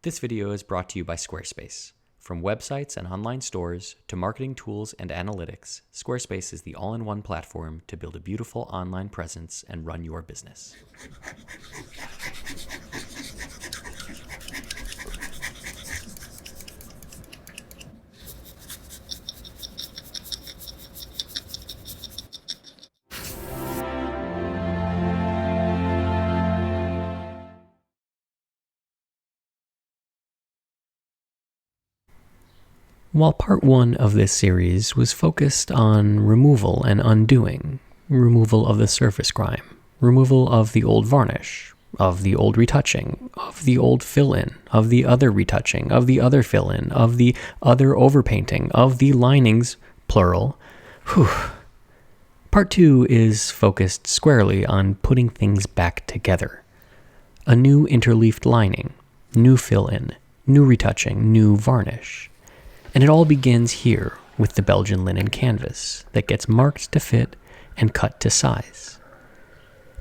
This video is brought to you by Squarespace. From websites and online stores to marketing tools and analytics, Squarespace is the all-in-one platform to build a beautiful online presence and run your business. While part one of this series was focused on removal and undoing, removal of the surface grime, removal of the old varnish, of the old retouching, of the old fill-in, of the other retouching, of the other fill-in, of the other overpainting, of the linings, plural, Part two is focused squarely on putting things back together. A new interleafed lining, new fill-in, new retouching, new varnish. And it all begins here with the Belgian linen canvas that gets marked to fit and cut to size.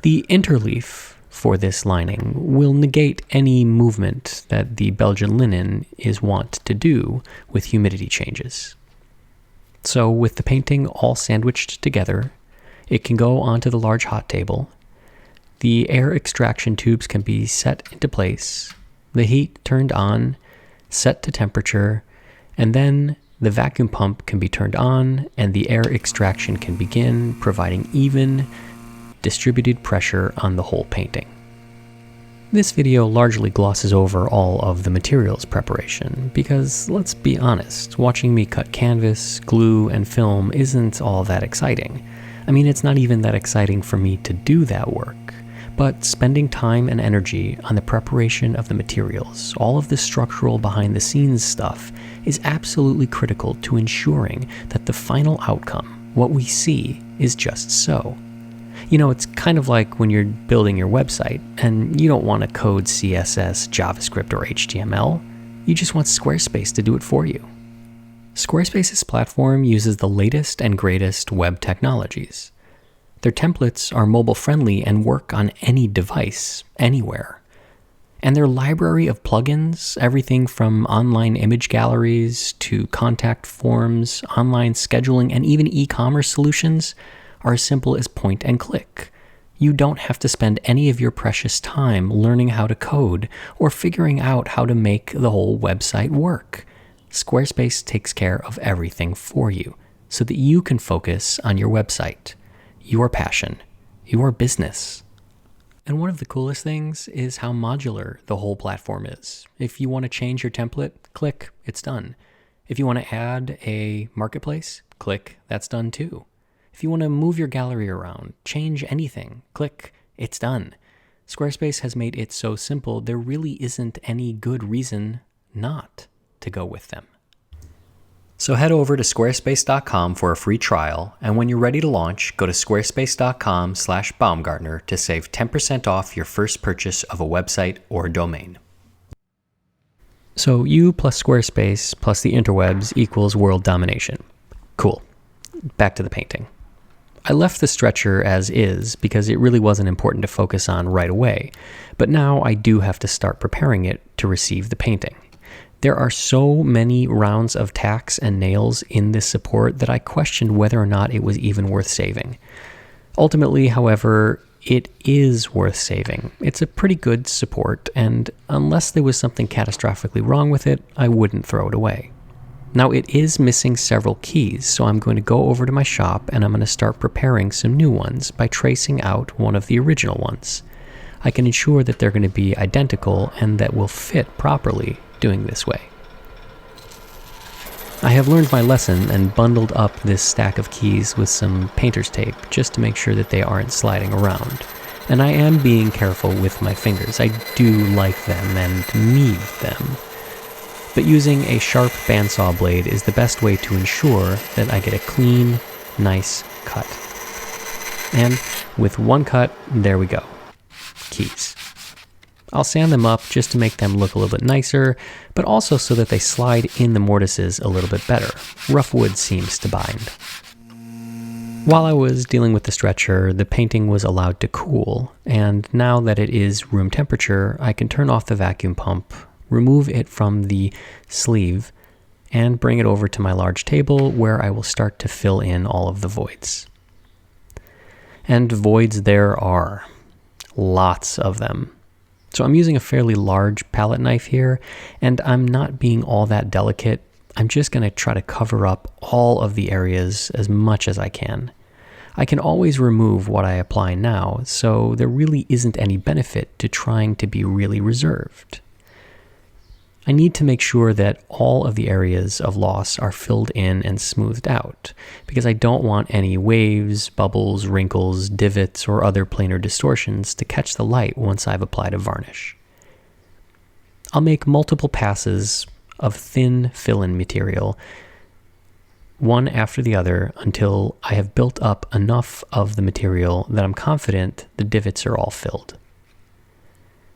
The interleaf for this lining will negate any movement that the Belgian linen is wont to do with humidity changes. So with the painting all sandwiched together, it can go onto the large hot table. The air extraction tubes can be set into place, the heat turned on, set to temperature, and then the vacuum pump can be turned on and the air extraction can begin, providing even, distributed pressure on the whole painting. This video largely glosses over all of the materials preparation because, let's be honest, watching me cut canvas, glue, and film isn't all that exciting. I mean, it's not even that exciting for me to do that work. But spending time and energy on the preparation of the materials, all of the structural behind-the-scenes stuff, is absolutely critical to ensuring that the final outcome, what we see, is just so. You know, it's kind of like when you're building your website, and you don't want to code CSS, JavaScript, or HTML. You just want Squarespace to do it for you. Squarespace's platform uses the latest and greatest web technologies. Their templates are mobile-friendly and work on any device, anywhere. And their library of plugins, everything from online image galleries to contact forms, online scheduling, and even e-commerce solutions, are as simple as point and click. You don't have to spend any of your precious time learning how to code or figuring out how to make the whole website work. Squarespace takes care of everything for you so that you can focus on your website, your passion, your business. And one of the coolest things is how modular the whole platform is. If you want to change your template, click, it's done. If you want to add a marketplace, click, that's done too. If you want to move your gallery around, change anything, click, it's done. Squarespace has made it so simple, there really isn't any good reason not to go with them. So head over to squarespace.com for a free trial, and when you're ready to launch, go to squarespace.com/Baumgartner to save 10% off your first purchase of a website or domain. So you plus Squarespace plus the interwebs equals world domination. Cool. Back to the painting. I left the stretcher as is because it really wasn't important to focus on right away, but now I do have to start preparing it to receive the painting. There are so many rounds of tacks and nails in this support that I questioned whether or not it was even worth saving. Ultimately, however, it is worth saving. It's a pretty good support, and unless there was something catastrophically wrong with it, I wouldn't throw it away. Now, it is missing several keys, so I'm going to go over to my shop and I'm going to start preparing some new ones by tracing out one of the original ones. I can ensure that they're going to be identical and that will fit properly doing this way. I have learned my lesson and bundled up this stack of keys with some painter's tape just to make sure that they aren't sliding around. And I am being careful with my fingers. I do like them and need them. But using a sharp bandsaw blade is the best way to ensure that I get a clean, nice cut. And with one cut, there we go. Keys. I'll sand them up just to make them look a little bit nicer, but also so that they slide in the mortises a little bit better. Rough wood seems to bind. While I was dealing with the stretcher, the painting was allowed to cool, and now that it is room temperature, I can turn off the vacuum pump, remove it from the sleeve, and bring it over to my large table where I will start to fill in all of the voids. And voids there are. Lots of them. So I'm using a fairly large palette knife here, and I'm not being all that delicate. I'm just going to try to cover up all of the areas as much as I can. I can always remove what I apply now, so there really isn't any benefit to trying to be really reserved. I need to make sure that all of the areas of loss are filled in and smoothed out, because I don't want any waves, bubbles, wrinkles, divots, or other planar distortions to catch the light once I've applied a varnish. I'll make multiple passes of thin fill-in material, one after the other, until I have built up enough of the material that I'm confident the divots are all filled.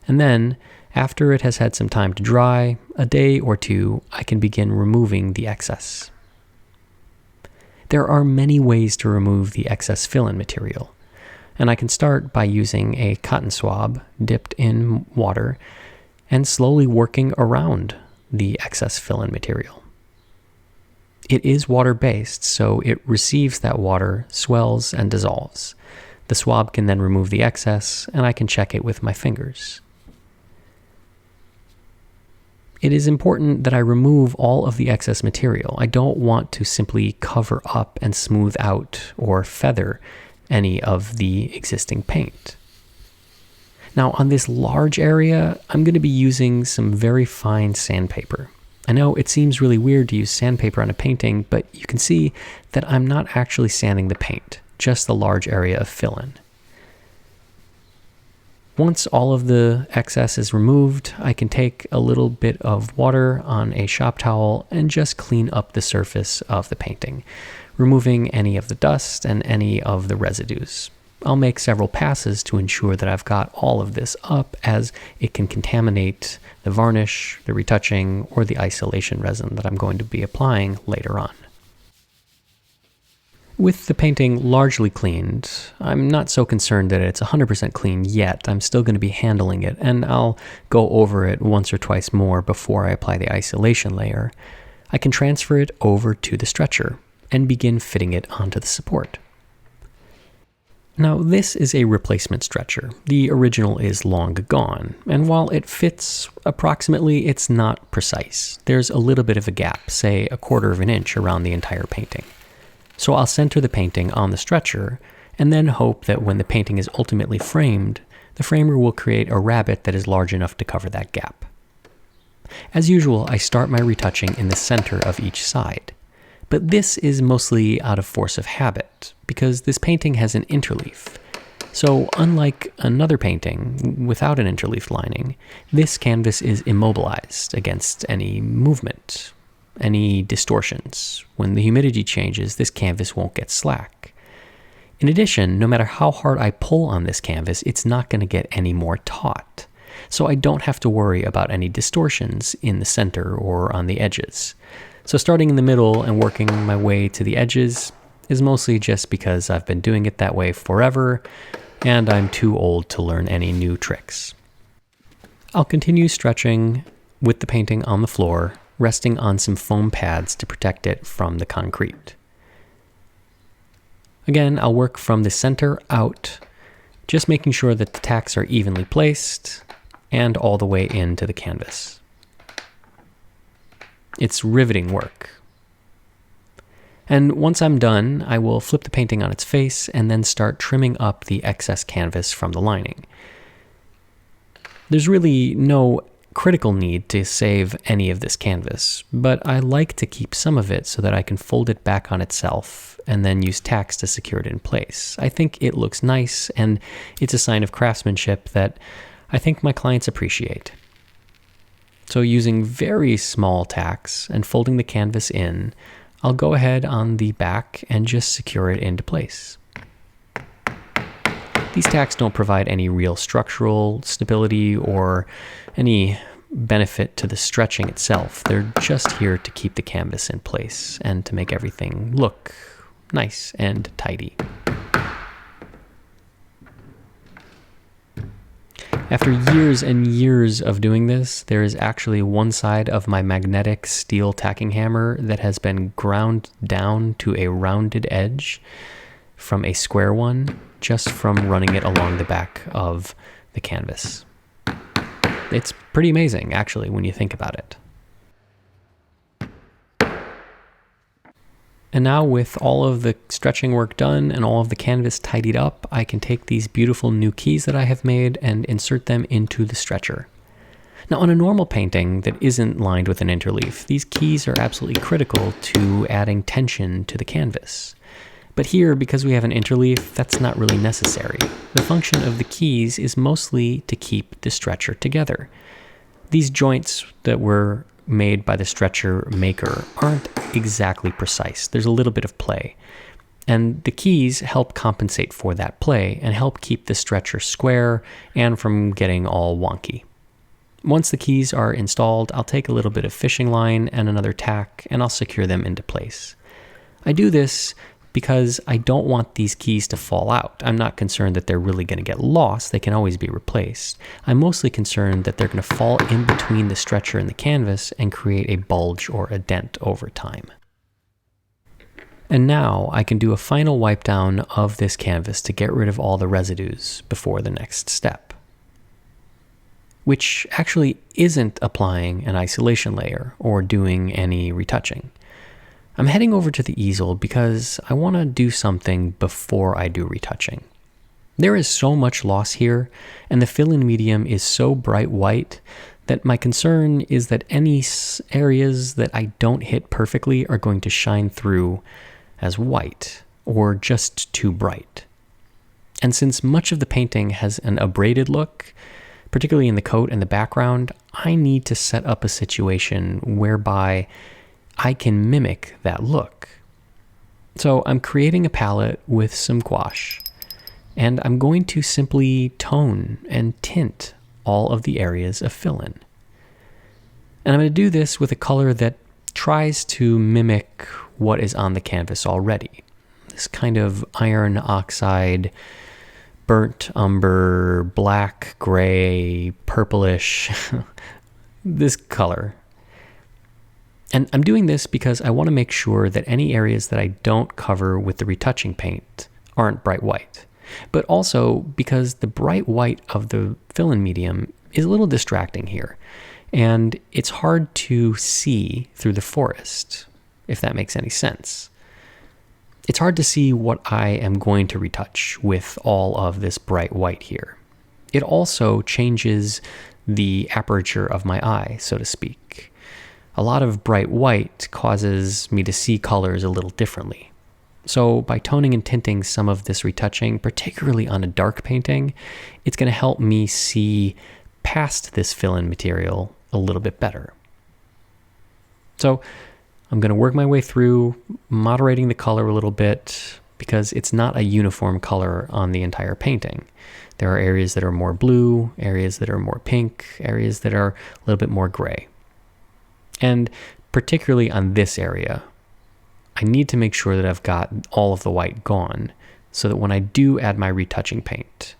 And then, after it has had some time to dry, a day or two, I can begin removing the excess. There are many ways to remove the excess fill-in material, and I can start by using a cotton swab dipped in water and slowly working around the excess fill-in material. It is water-based, so it receives that water, swells, and dissolves. The swab can then remove the excess, and I can check it with my fingers. It is important that I remove all of the excess material. I don't want to simply cover up and smooth out or feather any of the existing paint. Now, on this large area, I'm going to be using some very fine sandpaper. I know it seems really weird to use sandpaper on a painting, but you can see that I'm not actually sanding the paint, just the large area of fill-in. Once all of the excess is removed, I can take a little bit of water on a shop towel and just clean up the surface of the painting, removing any of the dust and any of the residues. I'll make several passes to ensure that I've got all of this up, as it can contaminate the varnish, the retouching, or the isolation resin that I'm going to be applying later on. With the painting largely cleaned, I'm not so concerned that it's 100% clean yet. I'm still going to be handling it, and I'll go over it once or twice more before I apply the isolation layer. I can transfer it over to the stretcher and begin fitting it onto the support. Now, this is a replacement stretcher. The original is long gone, and while it fits approximately, it's not precise. There's a little bit of a gap, say 1/4 of an inch around the entire painting. So I'll center the painting on the stretcher, and then hope that when the painting is ultimately framed, the framer will create a rabbet that is large enough to cover that gap. As usual, I start my retouching in the center of each side. But this is mostly out of force of habit, because this painting has an interleaf. So unlike another painting without an interleaf lining, this canvas is immobilized against any movement, any distortions. When the humidity changes, this canvas won't get slack. In addition, no matter how hard I pull on this canvas, it's not going to get any more taut. So I don't have to worry about any distortions in the center or on the edges. So starting in the middle and working my way to the edges is mostly just because I've been doing it that way forever, and I'm too old to learn any new tricks. I'll continue stretching with the painting on the floor, resting on some foam pads to protect it from the concrete. Again, I'll work from the center out, just making sure that the tacks are evenly placed and all the way into the canvas. It's riveting work. And once I'm done, I will flip the painting on its face and then start trimming up the excess canvas from the lining. There's really no critical need to save any of this canvas, but I like to keep some of it so that I can fold it back on itself and then use tacks to secure it in place. I think it looks nice, and it's a sign of craftsmanship that I think my clients appreciate. So using very small tacks and folding the canvas in, I'll go ahead on the back and just secure it into place. These tacks don't provide any real structural stability or any benefit to the stretching itself. They're just here to keep the canvas in place and to make everything look nice and tidy. After years and years of doing this, there is actually one side of my magnetic steel tacking hammer that has been ground down to a rounded edge from a square one, just from running it along the back of the canvas. It's pretty amazing, actually, when you think about it. And now with all of the stretching work done and all of the canvas tidied up, I can take these beautiful new keys that I have made and insert them into the stretcher. Now on a normal painting that isn't lined with an interleaf, these keys are absolutely critical to adding tension to the canvas. But here, because we have an interleaf, that's not really necessary. The function of the keys is mostly to keep the stretcher together. These joints that were made by the stretcher maker aren't exactly precise. There's a little bit of play. And the keys help compensate for that play and help keep the stretcher square and from getting all wonky. Once the keys are installed, I'll take a little bit of fishing line and another tack and I'll secure them into place. I do this because I don't want these keys to fall out. I'm not concerned that they're really going to get lost. They can always be replaced. I'm mostly concerned that they're going to fall in between the stretcher and the canvas and create a bulge or a dent over time. And now I can do a final wipe down of this canvas to get rid of all the residues before the next step, which actually isn't applying an isolation layer or doing any retouching. I'm heading over to the easel because I want to do something before I do retouching. There is so much loss here, and the fill-in medium is so bright white that my concern is that any areas that I don't hit perfectly are going to shine through as white or just too bright. And since much of the painting has an abraded look, particularly in the coat and the background, I need to set up a situation whereby I can mimic that look. So I'm creating a palette with some gouache, and I'm going to simply tone and tint all of the areas of fill-in. And I'm going to do this with a color that tries to mimic what is on the canvas already. This kind of iron oxide, burnt umber, black, gray, purplish, this color. And I'm doing this because I want to make sure that any areas that I don't cover with the retouching paint aren't bright white. But also because the bright white of the fill-in medium is a little distracting here. And it's hard to see through the forest, if that makes any sense. It's hard to see what I am going to retouch with all of this bright white here. It also changes the aperture of my eye, so to speak. A lot of bright white causes me to see colors a little differently. So by toning and tinting some of this retouching, particularly on a dark painting, it's going to help me see past this fill-in material a little bit better. So I'm going to work my way through moderating the color a little bit because it's not a uniform color on the entire painting. There are areas that are more blue, areas that are more pink, areas that are a little bit more gray. And particularly on this area, I need to make sure that I've got all of the white gone so that when I do add my retouching paint,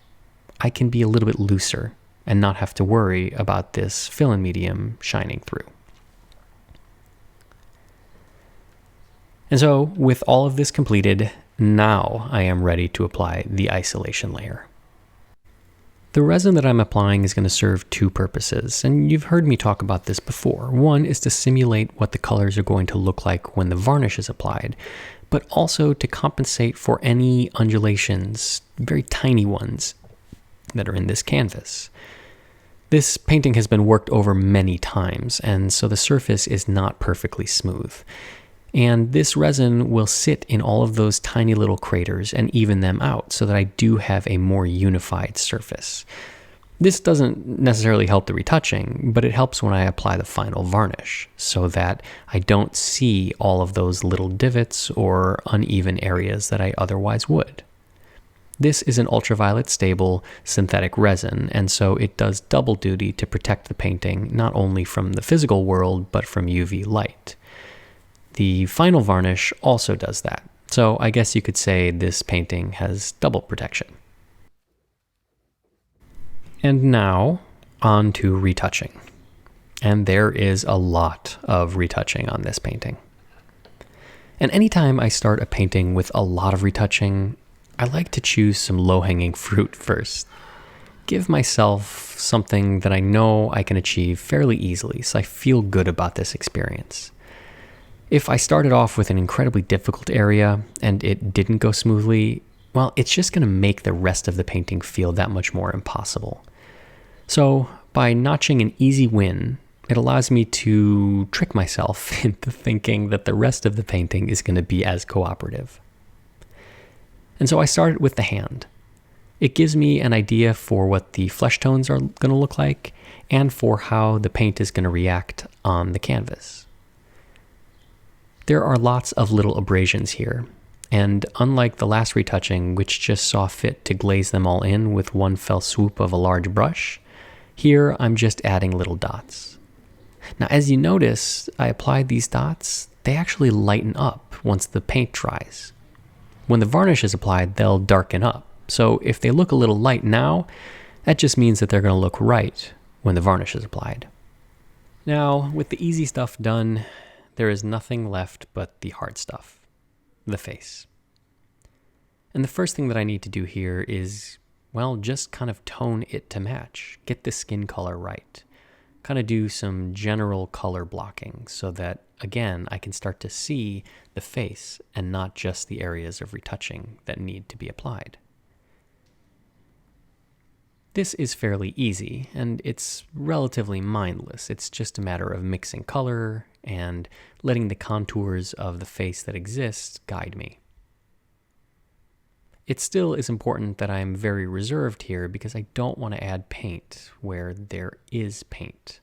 I can be a little bit looser and not have to worry about this fill-in medium shining through. And so with all of this completed, now I am ready to apply the isolation layer. The resin that I'm applying is going to serve two purposes, and you've heard me talk about this before. One is to simulate what the colors are going to look like when the varnish is applied, but also to compensate for any undulations, very tiny ones, that are in this canvas. This painting has been worked over many times, and so the surface is not perfectly smooth. And this resin will sit in all of those tiny little craters and even them out so that I do have a more unified surface. This doesn't necessarily help the retouching, but it helps when I apply the final varnish so that I don't see all of those little divots or uneven areas that I otherwise would. This is an ultraviolet stable synthetic resin, and so it does double duty to protect the painting not only from the physical world but from UV light. The final varnish also does that, so I guess you could say this painting has double protection. And now, on to retouching. And there is a lot of retouching on this painting. And anytime I start a painting with a lot of retouching, I like to choose some low-hanging fruit first. Give myself something that I know I can achieve fairly easily, so I feel good about this experience. If I started off with an incredibly difficult area and it didn't go smoothly, well, it's just going to make the rest of the painting feel that much more impossible. So by notching an easy win, it allows me to trick myself into thinking that the rest of the painting is going to be as cooperative. And so I started with the hand. It gives me an idea for what the flesh tones are going to look like and for how the paint is going to react on the canvas. There are lots of little abrasions here, and unlike the last retouching, which just saw fit to glaze them all in with one fell swoop of a large brush, here I'm just adding little dots. Now, as you notice, I applied these dots. They actually lighten up once the paint dries. When the varnish is applied, they'll darken up. So if they look a little light now, that just means that they're going to look right when the varnish is applied. Now, with the easy stuff done, there is nothing left but the hard stuff, the face. And the first thing that I need to do here is, well, just kind of tone it to match, get the skin color right, kind of do some general color blocking so that, again, I can start to see the face and not just the areas of retouching that need to be applied. This is fairly easy, and it's relatively mindless. It's just a matter of mixing color and letting the contours of the face that exists guide me. It still is important that I'm very reserved here because I don't want to add paint where there is paint.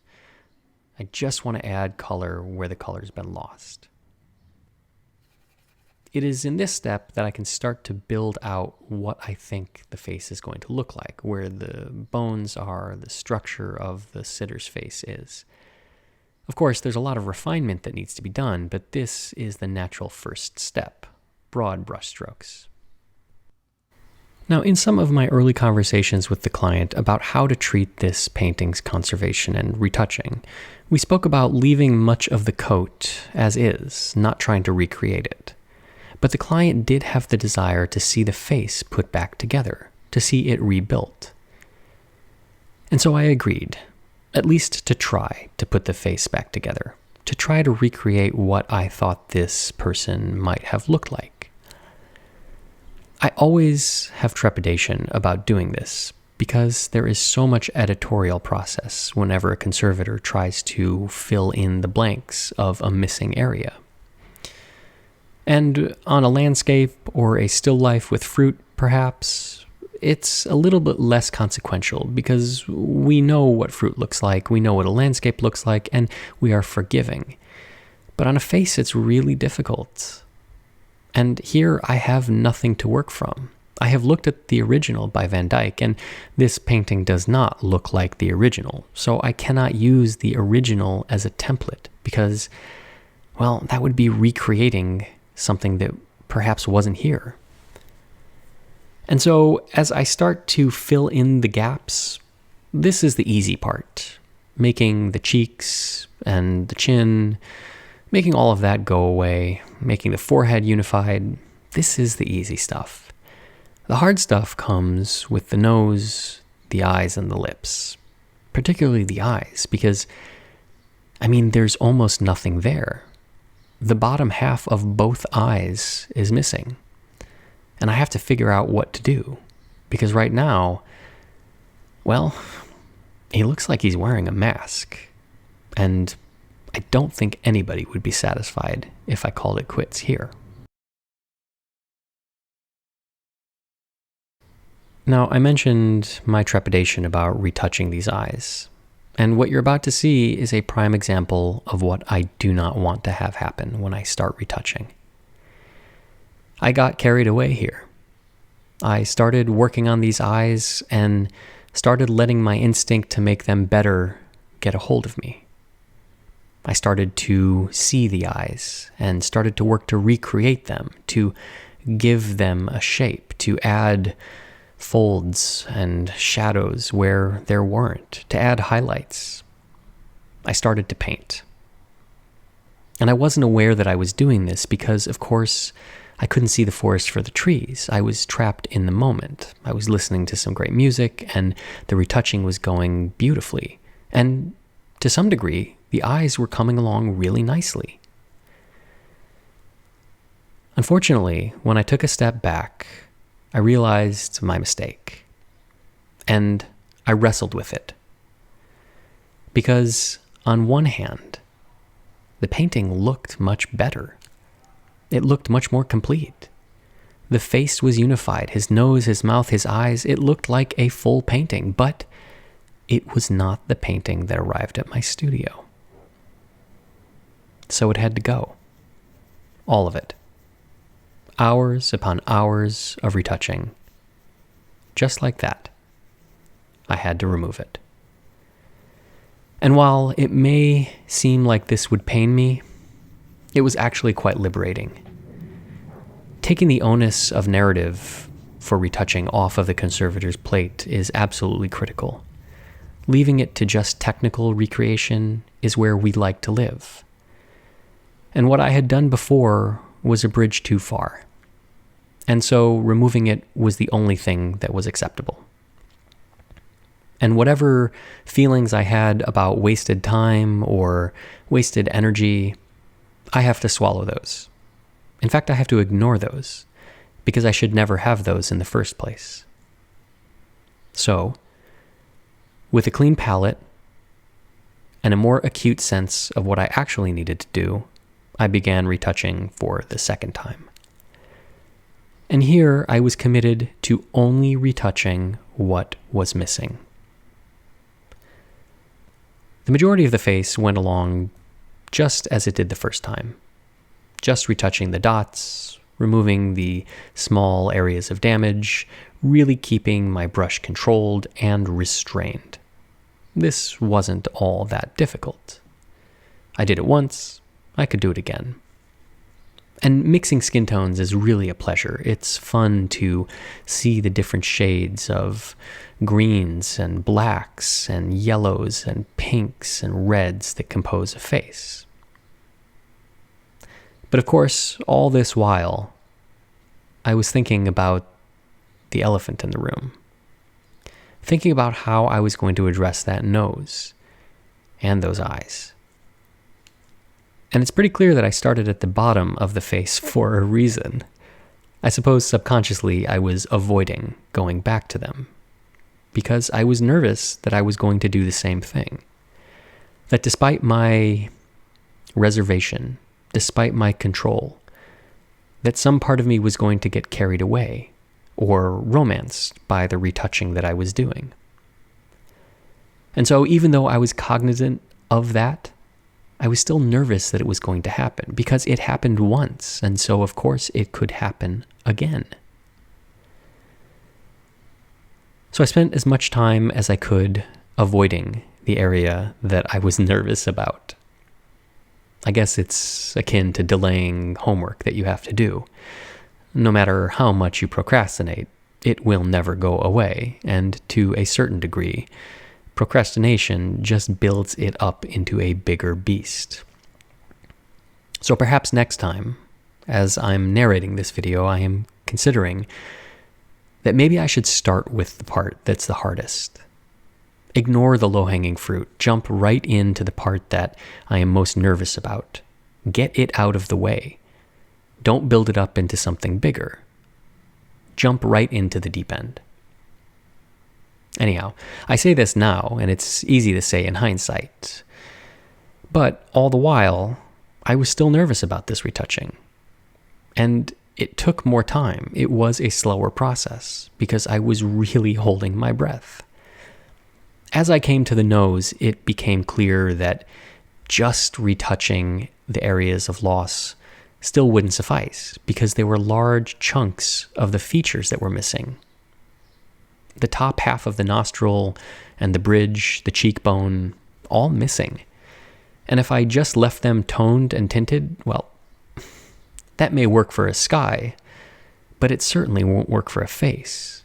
I just want to add color where the color's been lost. It is in this step that I can start to build out what I think the face is going to look like, where the bones are, the structure of the sitter's face is. Of course, there's a lot of refinement that needs to be done, but this is the natural first step, broad brushstrokes. Now, in some of my early conversations with the client about how to treat this painting's conservation and retouching, we spoke about leaving much of the coat as is, not trying to recreate it. But the client did have the desire to see the face put back together, to see it rebuilt. And so I agreed, at least to try to put the face back together, to try to recreate what I thought this person might have looked like. I always have trepidation about doing this because there is so much editorial process whenever a conservator tries to fill in the blanks of a missing area. And on a landscape or a still life with fruit, perhaps, it's a little bit less consequential because we know what fruit looks like, we know what a landscape looks like, and we are forgiving. But on a face, it's really difficult. And here I have nothing to work from. I have looked at the original by Van Dyck, and this painting does not look like the original. So I cannot use the original as a template because, well, that would be recreating something that perhaps wasn't here. And so as I start to fill in the gaps, this is the easy part. Making the cheeks and the chin, making all of that go away, making the forehead unified, this is the easy stuff. The hard stuff comes with the nose, the eyes, and the lips. Particularly the eyes, because, there's almost nothing there. The bottom half of both eyes is missing. And I have to figure out what to do. Because right now, well, he looks like he's wearing a mask. And I don't think anybody would be satisfied if I called it quits here. Now, I mentioned my trepidation about retouching these eyes. And what you're about to see is a prime example of what I do not want to have happen when I start retouching. I got carried away here. I started working on these eyes and started letting my instinct to make them better get a hold of me. I started to see the eyes and started to work to recreate them, to give them a shape, to add folds and shadows where there weren't, to add highlights. I started to paint. And I wasn't aware that I was doing this because, of course, I couldn't see the forest for the trees. I was trapped in the moment. I was listening to some great music, and the retouching was going beautifully. And to some degree, the eyes were coming along really nicely. Unfortunately, when I took a step back, I realized my mistake. And I wrestled with it. Because, on one hand, the painting looked much better. It looked much more complete. The face was unified, his nose, his mouth, his eyes. It looked like a full painting, but it was not the painting that arrived at my studio. So it had to go. All of it. Hours upon hours of retouching. Just like that. I had to remove it. And while it may seem like this would pain me, it was actually quite liberating. Taking the onus of narrative for retouching off of the conservator's plate is absolutely critical. Leaving it to just technical recreation is where we like to live. And what I had done before was a bridge too far. And so removing it was the only thing that was acceptable. And whatever feelings I had about wasted time or wasted energy, I have to swallow those. In fact, I have to ignore those, because I should never have those in the first place. So, with a clean palette and a more acute sense of what I actually needed to do, I began retouching for the second time. And here I was committed to only retouching what was missing. The majority of the face went along just as it did the first time. Just retouching the dots, removing the small areas of damage, really keeping my brush controlled and restrained. This wasn't all that difficult. I did it once, I could do it again. And mixing skin tones is really a pleasure. It's fun to see the different shades of greens and blacks and yellows and pinks and reds that compose a face. But of course, all this while, I was thinking about the elephant in the room. Thinking about how I was going to address that nose and those eyes. And it's pretty clear that I started at the bottom of the face for a reason. I suppose subconsciously I was avoiding going back to them, because I was nervous that I was going to do the same thing. That despite my reservation, despite my control, that some part of me was going to get carried away or romanced by the retouching that I was doing. And so even though I was cognizant of that, I was still nervous that it was going to happen, because it happened once, and so of course it could happen again. So I spent as much time as I could avoiding the area that I was nervous about. I guess it's akin to delaying homework that you have to do. No matter how much you procrastinate, it will never go away, and to a certain degree, procrastination just builds it up into a bigger beast. So perhaps next time, as I'm narrating this video, I am considering that maybe I should start with the part that's the hardest. Ignore the low-hanging fruit. Jump right into the part that I am most nervous about. Get it out of the way. Don't build it up into something bigger. Jump right into the deep end. Anyhow, I say this now, and it's easy to say in hindsight. But all the while, I was still nervous about this retouching. And it took more time. It was a slower process, because I was really holding my breath. As I came to the nose, it became clear that just retouching the areas of loss still wouldn't suffice, because there were large chunks of the features that were missing. The top half of the nostril and the bridge, the cheekbone, all missing. And if I just left them toned and tinted, well, that may work for a sky, but it certainly won't work for a face.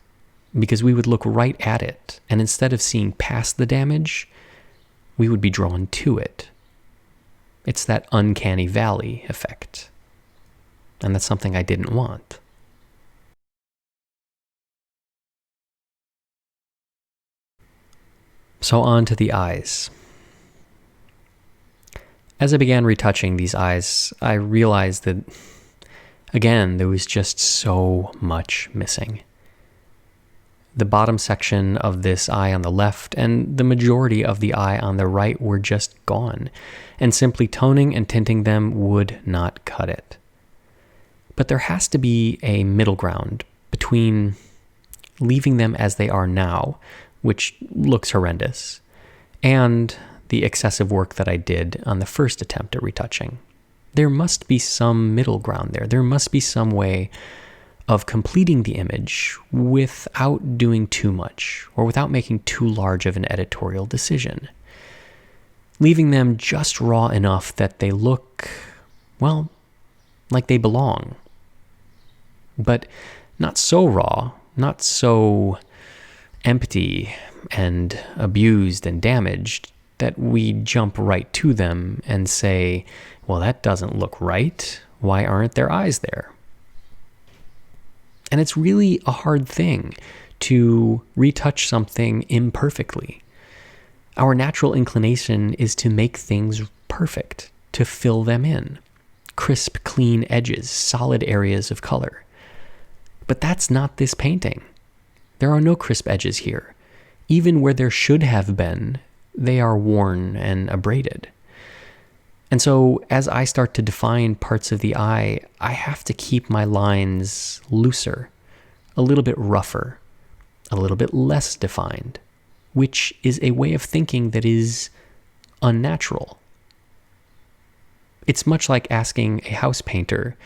because we would look right at it, and instead of seeing past the damage, we would be drawn to it. It's that uncanny valley effect. And that's something I didn't want. So on to the eyes. As I began retouching these eyes, I realized that, again, there was just so much missing. The bottom section of this eye on the left and the majority of the eye on the right were just gone, and simply toning and tinting them would not cut it. But there has to be a middle ground between leaving them as they are now, which looks horrendous, and the excessive work that I did on the first attempt at retouching. There must be some middle ground there. There must be some way of completing the image without doing too much or without making too large of an editorial decision. Leaving them just raw enough that they look, well, like they belong. But not so raw, not so empty and abused and damaged that we jump right to them and say, well, that doesn't look right. Why aren't there eyes there? And it's really a hard thing to retouch something imperfectly. Our natural inclination is to make things perfect, to fill them in. Crisp, clean edges, solid areas of color. But that's not this painting. There are no crisp edges here. Even where there should have been, they are worn and abraded. And so as I start to define parts of the eye, I have to keep my lines looser, a little bit rougher, a little bit less defined, which is a way of thinking that is unnatural. It's much like asking a house painter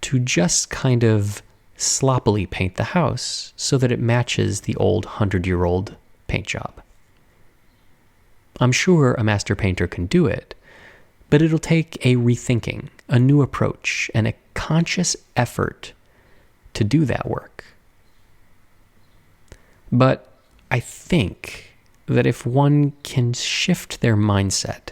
to just kind of sloppily paint the house so that it matches the old 100-year-old paint job. I'm sure a master painter can do it, but it'll take a rethinking, a new approach, and a conscious effort to do that work. But I think that if one can shift their mindset,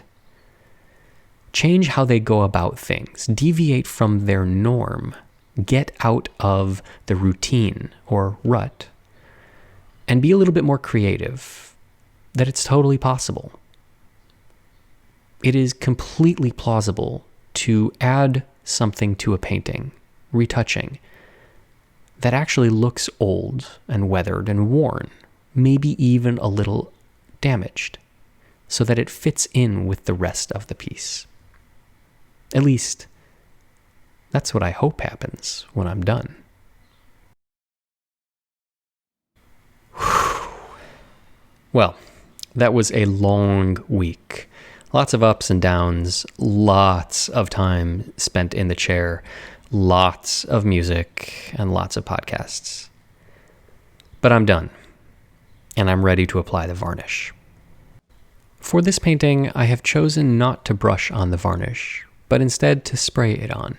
change how they go about things, deviate from their norm, get out of the routine or rut, and be a little bit more creative, that it's totally possible. It is completely plausible to add something to a painting, retouching, that actually looks old and weathered and worn, maybe even a little damaged, so that it fits in with the rest of the piece. At least, that's what I hope happens when I'm done. Well, that was a long week. Lots of ups and downs, lots of time spent in the chair, lots of music, and lots of podcasts. But I'm done, and I'm ready to apply the varnish. For this painting, I have chosen not to brush on the varnish, but instead to spray it on.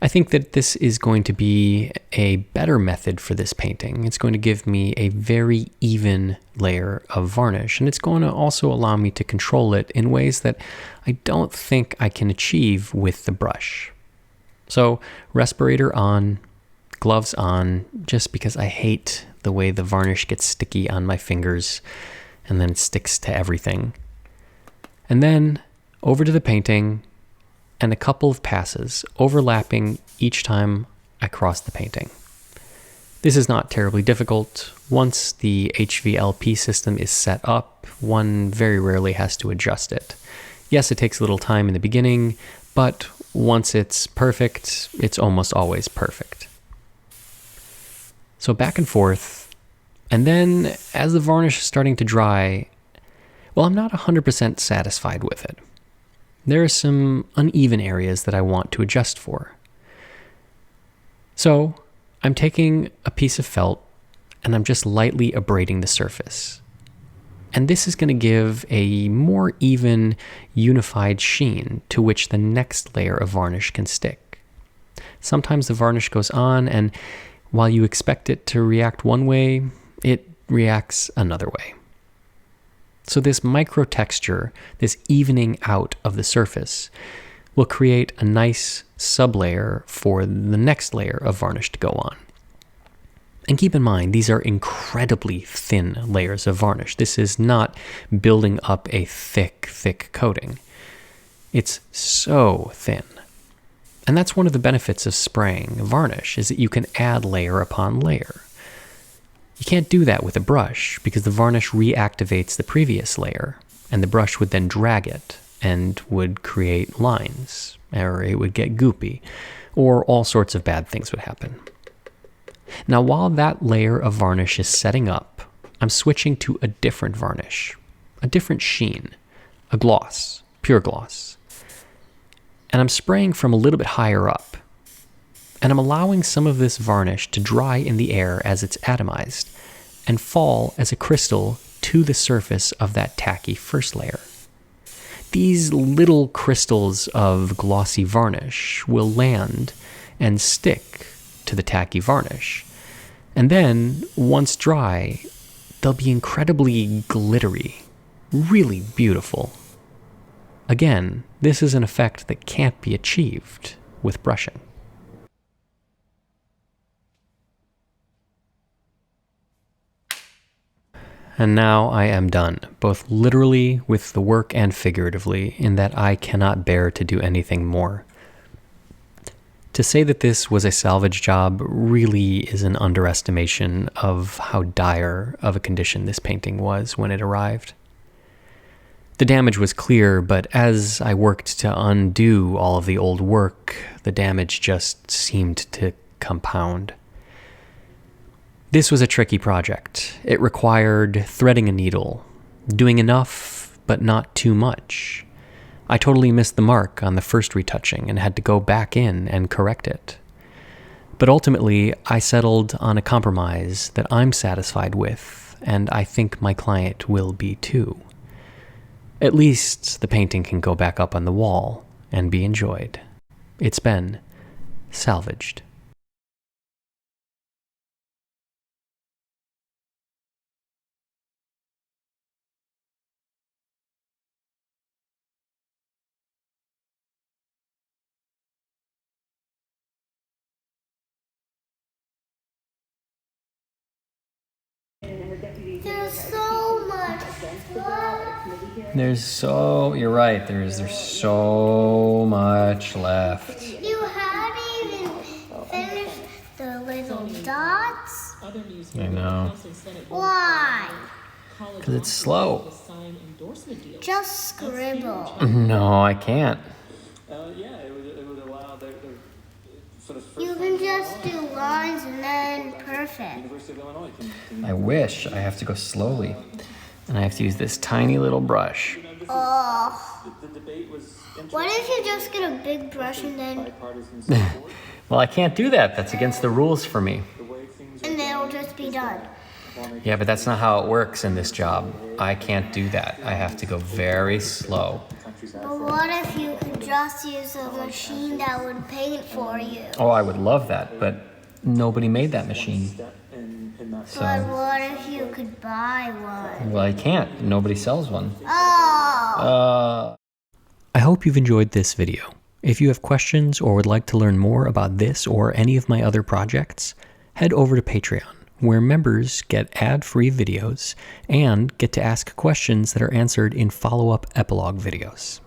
I think that this is going to be a better method for this painting. It's going to give me a very even layer of varnish, and it's going to also allow me to control it in ways that I don't think I can achieve with the brush. So, respirator on, gloves on, just because I hate the way the varnish gets sticky on my fingers, and then it sticks to everything. And then, over to the painting, and a couple of passes, overlapping each time I cross the painting. This is not terribly difficult. Once the HVLP system is set up, one very rarely has to adjust it. Yes, it takes a little time in the beginning, but once it's perfect, it's almost always perfect. So back and forth, and then as the varnish is starting to dry, well, I'm not 100% satisfied with it. There are some uneven areas that I want to adjust for. So I'm taking a piece of felt and I'm just lightly abrading the surface. And this is going to give a more even, unified sheen to which the next layer of varnish can stick. Sometimes the varnish goes on and While you expect it to react one way, it reacts another way. So this micro texture, this evening out of the surface, will create a nice sublayer for the next layer of varnish to go on. And keep in mind, these are incredibly thin layers of varnish. This is not building up a thick coating. It's so thin. And that's one of the benefits of spraying varnish, is that you can add layer upon layer. You can't do that with a brush because the varnish reactivates the previous layer, and the brush would then drag it and would create lines, or it would get goopy, or all sorts of bad things would happen. Now, while that layer of varnish is setting up, I'm switching to a different varnish, a different sheen, a gloss, pure gloss. And I'm spraying from a little bit higher up. And I'm allowing some of this varnish to dry in the air as it's atomized and fall as a crystal to the surface of that tacky first layer. These little crystals of glossy varnish will land and stick to the tacky varnish. And then, once dry, they'll be incredibly glittery, really beautiful. Again, this is an effect that can't be achieved with brushing. And now I am done, both literally with the work and figuratively, in that I cannot bear to do anything more. To say that this was a salvage job really is an underestimation of how dire of a condition this painting was when it arrived. The damage was clear, but as I worked to undo all of the old work, the damage just seemed to compound. This was a tricky project. It required threading a needle, doing enough, but not too much. I totally missed the mark on the first retouching and had to go back in and correct it. But ultimately, I settled on a compromise that I'm satisfied with, and I think my client will be too. At least the painting can go back up on the wall and be enjoyed. It's been salvaged. There's so much left. You're right, there's so much left. You haven't even finished the little dots. I know. Why? Because it's slow. Just scribble. No, I can't. You can just do lines and then perfect. I wish. I have to go slowly. And I have to use this tiny little brush. Oh. What if you just get a big brush and then... Well, I can't do that. That's against the rules for me. And then it'll just be done. Yeah, but that's not how it works in this job. I can't do that. I have to go very slow. But what if you could just use a machine that would paint for you? Oh, I would love that, but nobody made that machine. But what if you could buy one? Well, I can't. Nobody sells one. Oh! I hope you've enjoyed this video. If you have questions or would like to learn more about this or any of my other projects, head over to Patreon, where members get ad-free videos and get to ask questions that are answered in follow-up epilogue videos.